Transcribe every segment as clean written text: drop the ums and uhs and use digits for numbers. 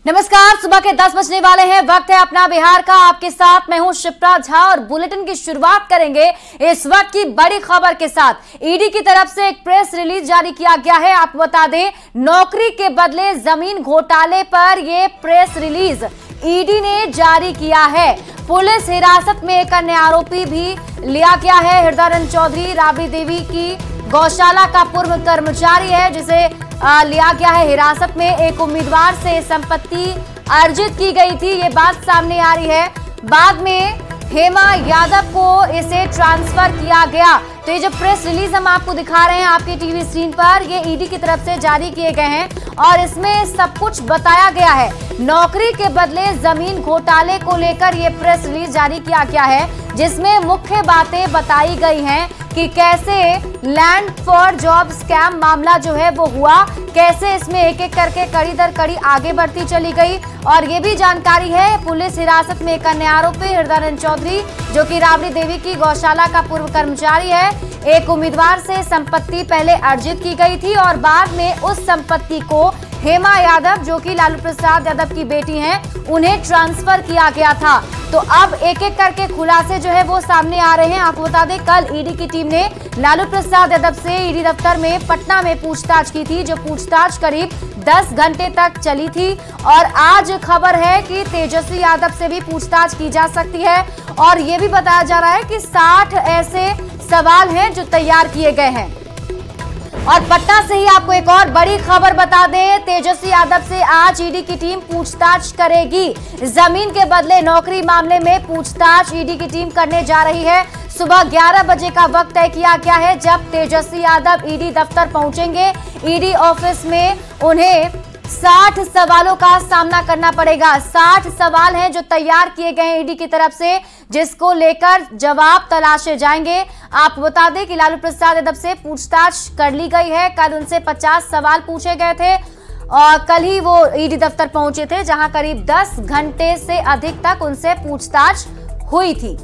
नमस्कार, सुबह के 10 बजने वाले हैं। वक्त है अपना बिहार का। आपके साथ मैं हूं शिप्रा झा और बुलेटिन की शुरुआत करेंगे इस वक्त की बड़ी खबर के साथ। ईडी की तरफ से एक प्रेस रिलीज जारी किया गया है। आपको बता दें, नौकरी के बदले जमीन घोटाले पर यह प्रेस रिलीज ईडी ने जारी किया है। पुलिस हिरासत में एक अन्य आरोपी भी लिया गया है। हृदयानंद चौधरी राबड़ी देवी की गौशाला का पूर्व कर्मचारी है, जिसे लिया गया है हिरासत में। एक उम्मीदवार से संपत्ति अर्जित की गई थी, ये बात सामने आ रही है। बाद में हेमा यादव को इसे ट्रांसफर किया गया। तो ये जो प्रेस रिलीज हम आपको दिखा रहे हैं आपकी टीवी स्क्रीन पर, ये ईडी की तरफ से जारी किए गए हैं और इसमें सब कुछ बताया गया है। नौकरी के बदले जमीन घोटाले को लेकर ये प्रेस रिलीज जारी किया गया है, जिसमें मुख्य बातें बताई गई हैं कि कैसे लैंड फॉर जॉब स्कैम मामला जो है वो हुआ, कैसे इसमें एक एक करके कड़ी दर कड़ी आगे बढ़ती चली गई। और ये भी जानकारी है, पुलिस हिरासत में एक अन्य आरोपी हृदयानंद चौधरी, जो कि राबड़ी देवी की गौशाला का पूर्व कर्मचारी है। एक उम्मीदवार से संपत्ति पहले अर्जित की गई थी और बाद में उस संपत्ति को हेमा यादव, जो कि लालू प्रसाद यादव की बेटी हैं, उन्हें ट्रांसफर किया गया था। तो अब एक एक करके खुलासे जो है वो सामने आ रहे हैं। आपको बता दें, कल ईडी की टीम ने लालू प्रसाद यादव से ईडी दफ्तर में पटना में पूछताछ की थी, जो पूछताछ करीब 10 घंटे तक चली थी। और आज खबर है कि तेजस्वी यादव से भी पूछताछ की जा सकती है। और ये भी बताया जा रहा है कि 60 ऐसे सवाल हैं जो तैयार किए गए हैं। और पटना से ही आपको एक और बड़ी खबर बता दें, तेजस्वी यादव से आज ईडी की टीम पूछताछ करेगी। जमीन के बदले नौकरी मामले में पूछताछ ईडी की टीम करने जा रही है। सुबह 11 बजे का वक्त तय किया गया है, जब तेजस्वी यादव ईडी दफ्तर पहुंचेंगे। ईडी ऑफिस में उन्हें 60 सवालों का सामना करना पड़ेगा। 60 सवाल हैं जो तैयार किए गए हैं ईडी की तरफ से, जिसको लेकर जवाब तलाशे जाएंगे। आप बता दें कि लालू प्रसाद यादव से पूछताछ कर ली गई है। कल उनसे 50 सवाल पूछे गए थे और कल ही वो ईडी दफ्तर पहुंचे थे, जहां करीब 10 घंटे से अधिक तक उनसे पूछताछ हुई थी।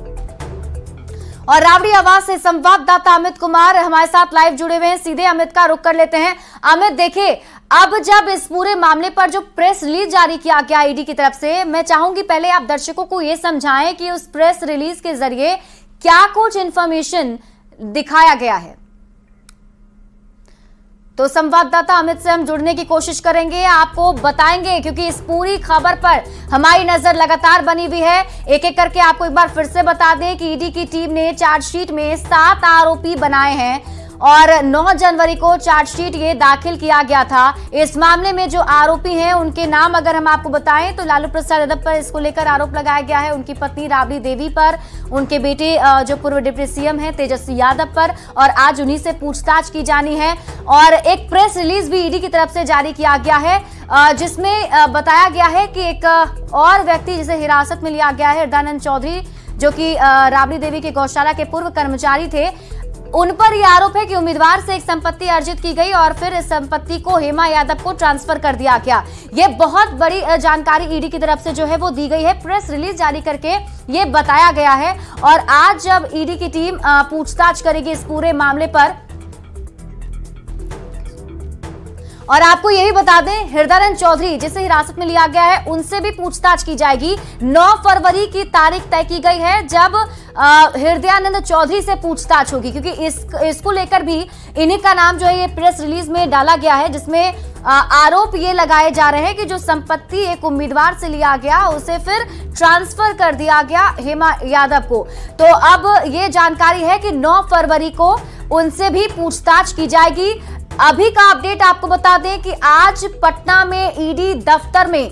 और राबड़ी आवाज से संवाददाता अमित कुमार हमारे साथ लाइव जुड़े हुए हैं। सीधे अमित का रुख कर लेते हैं। अमित, देखिए, अब जब इस पूरे मामले पर जो प्रेस रिलीज जारी किया गया ईडी की तरफ से, मैं चाहूंगी पहले आप दर्शकों को यह समझाएं कि उस प्रेस रिलीज के जरिए क्या कुछ इंफॉर्मेशन दिखाया गया है। तो संवाददाता अमित से हम जुड़ने की कोशिश करेंगे, आपको बताएंगे, क्योंकि इस पूरी खबर पर हमारी नजर लगातार बनी हुई है। एक एक करके आपको एक बार फिर से बता दें कि ईडी की टीम ने चार्जशीट में 7 आरोपी बनाए हैं और 9 जनवरी को चार्जशीट ये दाखिल किया गया था। इस मामले में जो आरोपी हैं उनके नाम अगर हम आपको बताएं तो लालू प्रसाद यादव पर इसको लेकर आरोप लगाया गया है, उनकी पत्नी राबड़ी देवी पर, उनके बेटे जो पूर्व डिप्टी सीएम हैं तेजस्वी यादव पर, और आज उन्हीं से पूछताछ की जानी है। और एक प्रेस रिलीज भी ईडी की तरफ से जारी किया गया है, जिसमें बताया गया है कि एक और व्यक्ति जिसे हिरासत में लिया गया है, हृदयानंद चौधरी, जो कि राबड़ी देवी के गौशाला के पूर्व कर्मचारी थे, उन पर यह आरोप है कि उम्मीदवार से एक संपत्ति अर्जित की गई और फिर इस संपत्ति को हेमा यादव को ट्रांसफर कर दिया गया। यह बहुत बड़ी जानकारी ईडी की तरफ से जो है वो दी गई है, प्रेस रिलीज जारी करके ये बताया गया है। और आज जब ईडी की टीम पूछताछ करेगी इस पूरे मामले पर, और आपको ये भी बता दें, हृदयानंद चौधरी जिसे हिरासत में लिया गया है, उनसे भी पूछताछ की जाएगी। 9 फरवरी की तारीख तय की गई है जब हृदयानंद चौधरी से पूछताछ होगी, क्योंकि इसको लेकर भी इन्हीं का नाम जो है ये प्रेस रिलीज में डाला गया है, जिसमें आरोप ये लगाए जा रहे हैं कि जो संपत्ति एक उम्मीदवार से लिया गया उसे फिर ट्रांसफर कर दिया गया हेमा यादव को। तो अब ये जानकारी है कि 9 फरवरी को उनसे भी पूछताछ की जाएगी। अभी का अपडेट आपको बता दें कि आज पटना में ईडी दफ्तर में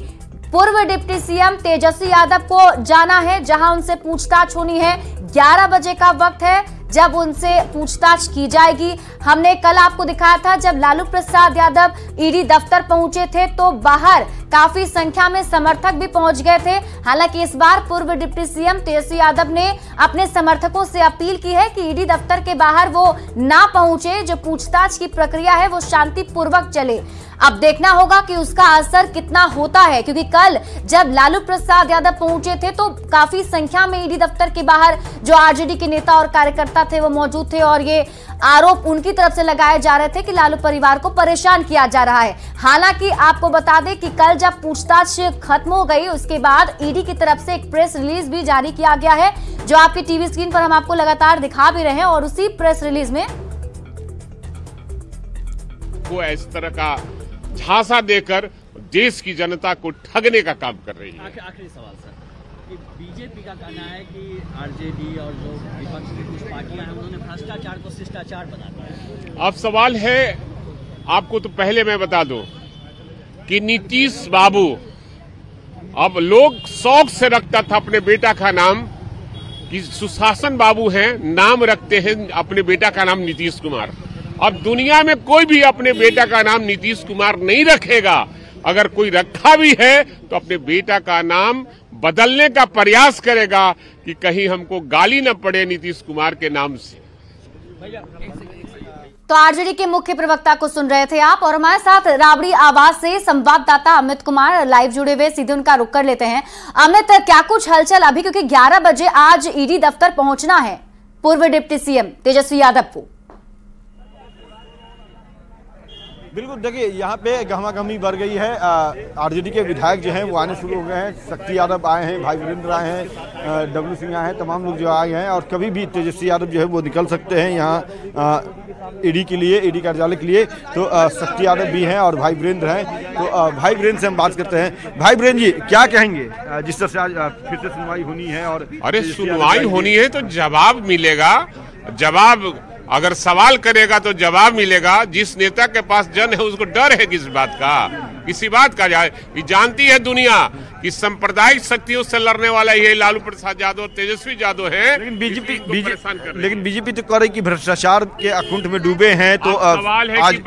पूर्व डिप्टी सीएम तेजस्वी यादव को जाना है, जहां उनसे पूछताछ होनी है। 11 बजे का वक्त है जब उनसे पूछताछ की जाएगी। हमने कल आपको दिखाया था जब लालू प्रसाद यादव ईडी दफ्तर पहुंचे थे तो बाहर काफी संख्या में समर्थक भी पहुंच गए थे। हालांकि इस बार पूर्व डिप्टी सीएम तेजस्वी यादव ने अपने समर्थकों से अपील की है कि ईडी दफ्तर के बाहर वो ना पहुंचे, जो पूछताछ की प्रक्रिया है वो शांतिपूर्वक चले। अब देखना होगा कि उसका असर कितना होता है, क्योंकि कल जब लालू प्रसाद यादव पहुंचे थे तो काफी संख्या में ईडी दफ्तर के बाहर जो आरजेडी के नेता और कार्यकर्ता थे वो मौजूद थे और ये आरोप उनकी तरफ से लगाए जा रहे थे कि लालू परिवार को परेशान किया जा रहा है। हालांकि आपको बता दें कि कल जब पूछताछ खत्म हो गई उसके बाद ईडी की तरफ से एक प्रेस रिलीज भी जारी किया गया है, जो आपकी टीवी स्क्रीन पर हम आपको लगातार दिखा भी रहे हैं। और उसी प्रेस रिलीज में को इस तरह का झांसा देकर देश की जनता को ठगने का काम कर रही है। आखिरी सवाल सर, कि बीजेपी का कहना है कि आरजेडी और जो विपक्ष की कुछ पार्टियां हैं उन्होंने भ्रष्टाचार को शिष्टाचार बना दिया है। अब सवाल है, आपको तो पहले मैं बता दूं कि नीतीश बाबू, अब लोग शौक से रखता था अपने बेटा का नाम कि सुशासन बाबू हैं, नाम रखते हैं अपने बेटा का नाम नीतीश कुमार। अब दुनिया में कोई भी अपने बेटा का नाम नीतीश कुमार नहीं रखेगा। अगर कोई रखा भी है तो अपने बेटा का नाम बदलने का प्रयास करेगा कि कहीं हमको गाली न पड़े नीतीश कुमार के नाम से। तो आरजेडी के मुख्य प्रवक्ता को सुन रहे थे आप, और हमारे साथ राबड़ी आवाज से संवाददाता अमित कुमार लाइव जुड़े हुए, सीधे उनका रुख कर लेते हैं। अमित, क्या कुछ हलचल अभी, क्योंकि 11 बजे आज ईडी दफ्तर पहुंचना है पूर्व डिप्टी सीएम तेजस्वी यादव को। बिल्कुल, देखिए यहाँ पे गहमागहमी बढ़ गई है। आरजेडी के विधायक जो हैं वो आने शुरू हो गए हैं। शक्ति यादव आए हैं, भाई वीरेंद्र आए हैं, डब्ल्यू सिंह आए हैं, तमाम लोग जो आए हैं और कभी भी तेजस्वी यादव जो है वो निकल सकते हैं यहाँ ईडी के लिए, ईडी कार्यालय के लिए। तो शक्ति यादव भी हैं और भाई वीरेंद्र हैं। तो भाई वीरेंद्र से हम बात करते हैं। भाई वीरेंद्र जी, क्या कहेंगे जिस तरह से आज फिर से सुनवाई होनी है? और अरे सुनवाई होनी है तो जवाब मिलेगा। जवाब अगर सवाल करेगा तो जवाब मिलेगा। जिस नेता के पास जन है उसको डर है किस बात का? किसी बात का ये जानती है दुनिया कि सांप्रदायिक शक्तियों से लड़ने वाला ये लालू प्रसाद यादव, तेजस्वी यादव है। लेकिन बीजेपी तो कह रही कि भ्रष्टाचार के अकुंठ में डूबे हैं। तो सवाल है कि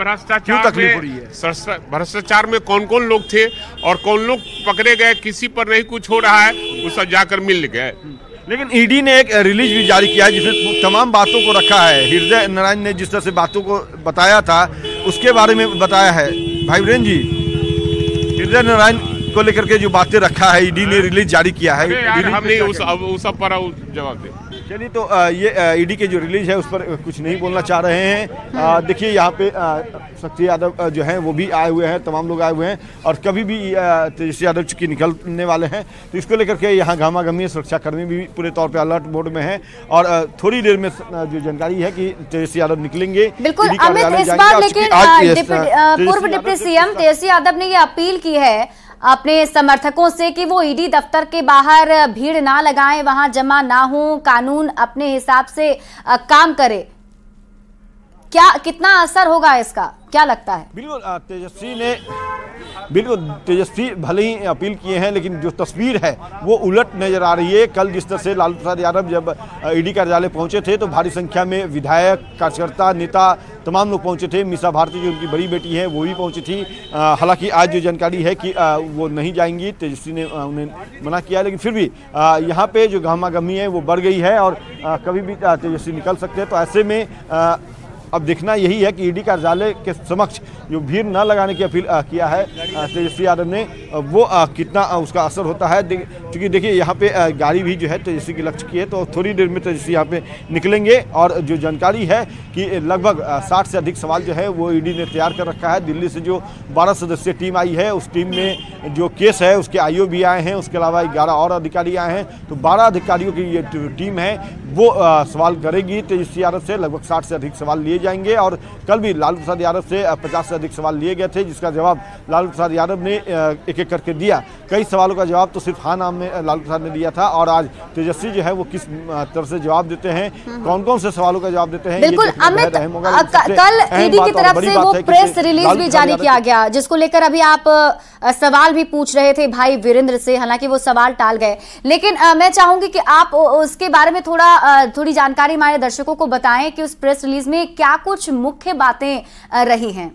भ्रष्टाचार में कौन कौन लोग थे और कौन लोग पकड़े गए, किसी पर नहीं कुछ हो रहा है, वो सब जाकर मिल गए। लेकिन ईडी ने एक रिलीज भी जारी किया है जिसमें तमाम बातों को रखा है। हृदय नारायण ने जिस तरह से बातों को बताया था उसके बारे में बताया है। भाई वीरेंद्र जी, हृदय नारायण को लेकर के जो बातें रखा है, ईडी ने रिलीज जारी किया है। हम नहीं उस सब पर जवाब दे। चलिए, तो ये ईडी के जो रिलीज है उस पर कुछ नहीं बोलना चाह रहे हैं। देखिए यहाँ पे शक्ति यादव जो हैं वो भी आए हुए हैं, तमाम लोग आए हुए हैं और कभी भी तेजस्वी यादव चूंकि निकलने वाले हैं तो इसको लेकर के यहाँ गहमागहमी, सुरक्षाकर्मी भी पूरे तौर पे अलर्ट मोड में हैं और थोड़ी देर में जो जानकारी है कि तेजस्वी यादव निकलेंगे। बिल्कुल अमित, इस बार लेकिन पूर्व डिप्टी सीएम तेजस्वी यादव ने ये अपील की है अपने समर्थकों से कि वो ईडी दफ्तर के बाहर भीड़ ना लगाएं, वहां जमा ना हो, कानून अपने हिसाब से काम करे। क्या कितना असर होगा इसका, क्या लगता है? बिल्कुल तेजस्वी भले ही अपील किए हैं लेकिन जो तस्वीर है वो उलट नजर आ रही है। कल जिस तरह से लालू प्रसाद यादव जब ईडी कार्यालय पहुंचे थे तो भारी संख्या में विधायक, कार्यकर्ता, नेता तमाम लोग पहुंचे थे। मीसा भारती जो उनकी बड़ी बेटी है वो भी पहुंची थी। हालांकि आज जो जानकारी है कि वो नहीं जाएंगी, तेजस्वी ने उन्हें मना किया, लेकिन फिर भी यहाँ पे जो गहमागहमी है वो बढ़ गई है और कभी भी तेजस्वी निकल सकते हैं। तो ऐसे में अब देखना यही है कि ईडी कार्यालय के समक्ष जो भीड़ न लगाने की अपील किया है तेजस्वी यादव ने, वो कितना उसका असर होता है। क्योंकि देखिए यहाँ पे गाड़ी भी जो है तेजस्वी के लक्ष्य की है, तो थोड़ी देर में तेजस्वी यहाँ पे निकलेंगे और जो जानकारी है कि लगभग 60 से अधिक सवाल जो है वो ईडी ने तैयार कर रखा है। दिल्ली से जो 12 सदस्यीय टीम आई है उस टीम में जो केस है उसके आईओ भी आए हैं, उसके अलावा 11 और अधिकारी आए हैं। तो 12 अधिकारियों की ये टीम है वो सवाल करेगी तेजस्वी यादव से। लगभग 60 से अधिक सवाल लिए जाएंगे और कल भी लालू प्रसाद यादव से 50 से अधिक सवाल लिए गए थे, जिसका जवाब लालू प्रसाद यादव ने एक एक करके दिया। कई सवालों का जवाब तो सिर्फ हाँ नाम में लालू प्रसाद ने दिया था और आज तेजस्वी जो है वो किस तरह से जवाब देते हैं, कौन कौन से सवालों का जवाब देते हैं। बिल्कुल अमित, कल ईडी की तरफ से वो प्रेस रिलीज भी जारी किया गया जिसको लेकर अभी आप सवाल भी पूछ रहे थे भाई वीरेंद्र से, हालांकि वो सवाल टाल गए। लेकिन मैं चाहूंगी कि आप उसके बारे में थोड़ी जानकारी हमारे दर्शकों को बताएं कि उस प्रेस रिलीज में क्या कुछ मुख्य बातें रही हैं।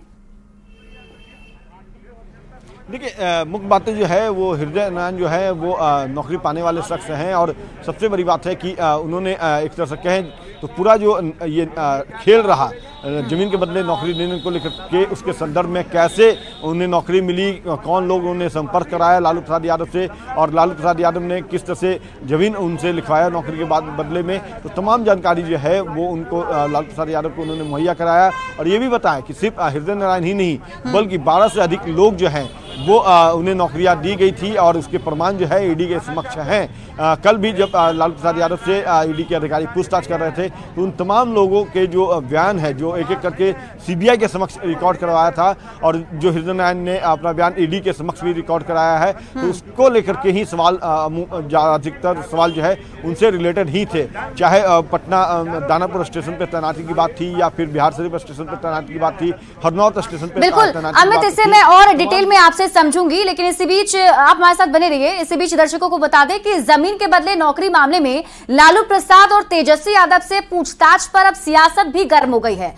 देखिए मुख्य बातें जो है वो हृदय नारायण जो है वो नौकरी पाने वाले शख्स हैं और सबसे बड़ी बात है कि उन्होंने एक तरह से कहें तो पूरा जो ये खेल रहा जमीन के बदले नौकरी देने को लेकर के उसके संदर्भ में कैसे उन्हें नौकरी मिली, कौन लोग उन्हें संपर्क कराया लालू प्रसाद यादव से, और लालू प्रसाद यादव ने किस तरह से जमीन उनसे लिखवाया नौकरी के बाद बदले में, तो तमाम जानकारी जो है वो उनको लालू प्रसाद यादव को उन्होंने मुहैया कराया। और ये भी बताया कि सिर्फ हृदय नारायण ही नहीं बल्कि 12 से अधिक लोग जो हैं वो उन्हें नौकरियां दी गई थी और उसके प्रमाण जो है ईडी के समक्ष हैं। कल भी जब लालू प्रसाद यादव से ईडी के अधिकारी पूछताछ कर रहे थे तो उन तमाम लोगों के जो बयान है जो एक एक करके सीबीआई के समक्ष रिकॉर्ड करवाया था, और जो हृदय नारायण ने अपना बयान ईडी के समक्ष भी रिकॉर्ड कराया है, तो उसको लेकर के ही सवाल अधिकतर सवाल जो है उनसे रिलेटेड ही थे। चाहे पटना दानापुर स्टेशन पर तैनाती की बात थी या फिर बिहार शरीफ स्टेशन पर तैनाती की बात थी, हरनौत स्टेशन पर बिल्कुल अमित, इससे मैं और डिटेल में आपसे समझूंगी, लेकिन इसी बीच आप हमारे साथ बने रहिए। इसी बीच दर्शकों को बता दें कि जमीन के बदले नौकरी मामले में लालू प्रसाद और तेजस्वी यादव से पूछताछ पर अब सियासत भी गर्म हो गई है।